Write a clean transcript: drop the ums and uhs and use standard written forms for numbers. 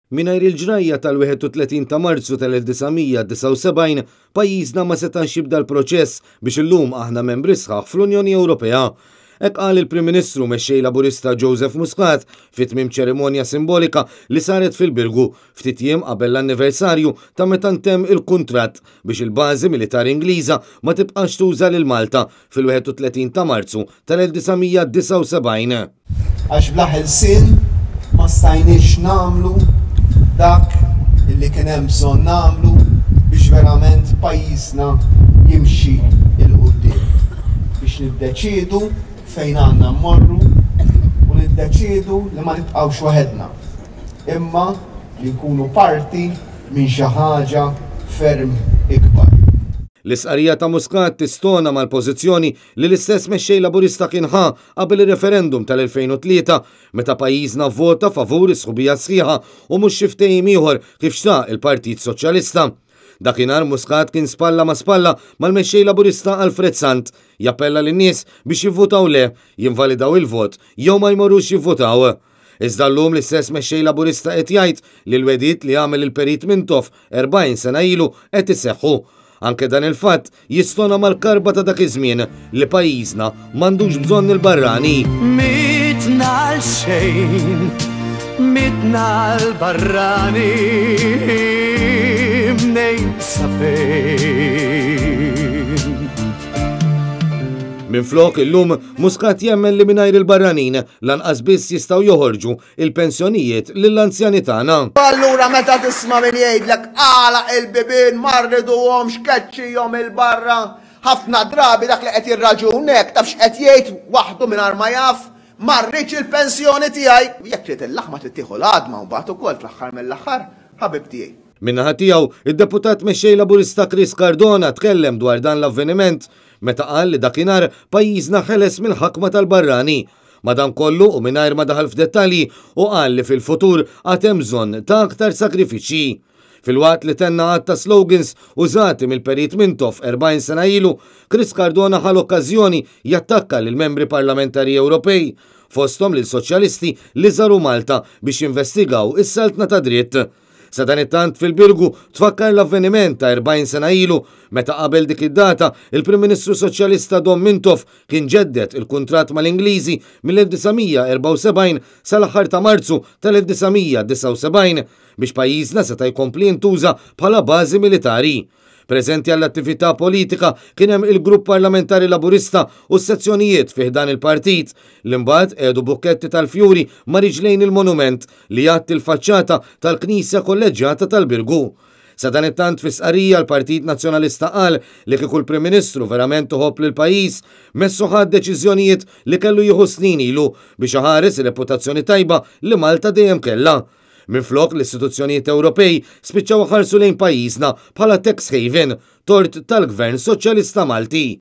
Mingħajr il-ġrajja tal-31 ta' Marzu tal-1979 pajjiżna ma setax jibda l-proċess biex illum aħna membri sħaħ fl-Unjoni Ewropea. Hekk qal il-Prim Ministru mexxej Laburista Joseph Muscat fit-tmiem ċerimonja simbolika li saret fil-Birgu ftit jiem qabel l-anniversarju ta' meta ntemm il-kuntratt biex il-bażi militari Ingliża ma tibqax tuża lil Malta fil-31 ta' Marzu tal-1979. Għax bl-ħelsien ma stajniex nagħmlu dak illi kien hemm bżonn nagħmlu biex verament pajjiżna jimxi il-qudiem. Biex niddeċiedu fejn għandna mmorru u niddeċiedu li ma nibqgħux waħedna, imma li nkunu parti minn xi ħaġa ferm ikbar. L-isqarrija ta' Muscat tistona mal-pożizzjoni li l-istess mexxej Laburista kien ħa qabel ir-referendum tal-2003 meta pajjiżna vvota favur is-sħubija sħiħa u mhux xi ftehim ieħor kif xtaq il-Partit Soċjalista. Dakinhar Muscat kien spalla ma' spalla mal-mexxej Laburista Alfred Sant jappella lin-nies biex jivvutaw le, jinvalidaw il-vot jew ma jmorrux jivvutaw. Iżda llum l-istess mexxej Laburista qed jgħid li l-wedid li għamel il-Perit Mintoff 40 sena ilu qed iseħħu. Anke dan il-fatt jistona mal-karba ta' dak iż-żmien li pajjiżna m'għandux bżonn il-barrani. Mitna l-xejn, mitna l-barrani, mnejn sa fejn. Minflok illum Muscat jemmen li mingħajr il-barranin lanqas biss jistgħu joħorġu il-pensjonijiet lill-anzjanitana. Allura meta tisma' min jgħidlek għalaq il-bibien marriduhomx keċċihom il-barra, ħafna drabi dak li qed jirraġunek taf x'qed jgħid waħdu mingħajr ma jaf marriċ il-pensjoni tiegħi. Jekk trid il-laħma tittieħu l-għadma u mbagħad ukoll fl-aħħar mill-aħħar ħabib tiegħi. Minnaħa tiegħu id-deputat mexxej Laburista Chris Cardona tkellem dwar dan l-avveniment meta qal li dakinhar pajjiżna ħeles mill-ħakma tal-barrani. Madankollu u mingħajr ma daħal f'dettalji u qal li fil-futur għad hemm bżonn ta' aktar sakrifiċċji. Filwaqt li tenna għad ta' slogans użati mill-Perit Mintoff 40 sena ilu, Chris Cardona ħal okkażjoni jattakka lill membri parlamentari Ewropej, fosthom lil soċjalisti li żaru Malta biex jinvestigaw is-saltna ta' dritt. Sa dan it-tant fil-Birgu tfakkar l-avveniment ta' 40 sena ilu meta qabel dik id-data il-Prim Ministru Soċjalista Don Mintoff kien ġeddet il-kuntratt mal-Ingliżi mill-1974 sal-aħħar ta' Marzu tal-1979 biex pajjiżna seta' jkompli jintuża bħala bażi militari. Preżenti għall-attività politika kien hemm il-Grupp Parlamentari Laburista u s-sezzjonijiet fih dan il-partit li mbagħad qiegħdu bukketti tal-fjuri ma' riġlejn il-monument li jgħatti l-faċċata tal-Knisja Kolleġjata tal-Birgu. Sa dan it-tant fis-qarrija l-Partit Nazzjonalista qal li kieku l-Prim Ministru verament iħobb lil pajjiż messu ħadd deċiżjonijiet li kellu jieħu snin ilu biex iħares ir-reputazzjoni tajba li Malta dejjem kellha. Minflok l-istituzzjonijiet Ewropej spiċċaw ħarsu lejn pajjiżna bħala tax haven tort tal-Gvern Soċjalista Malti.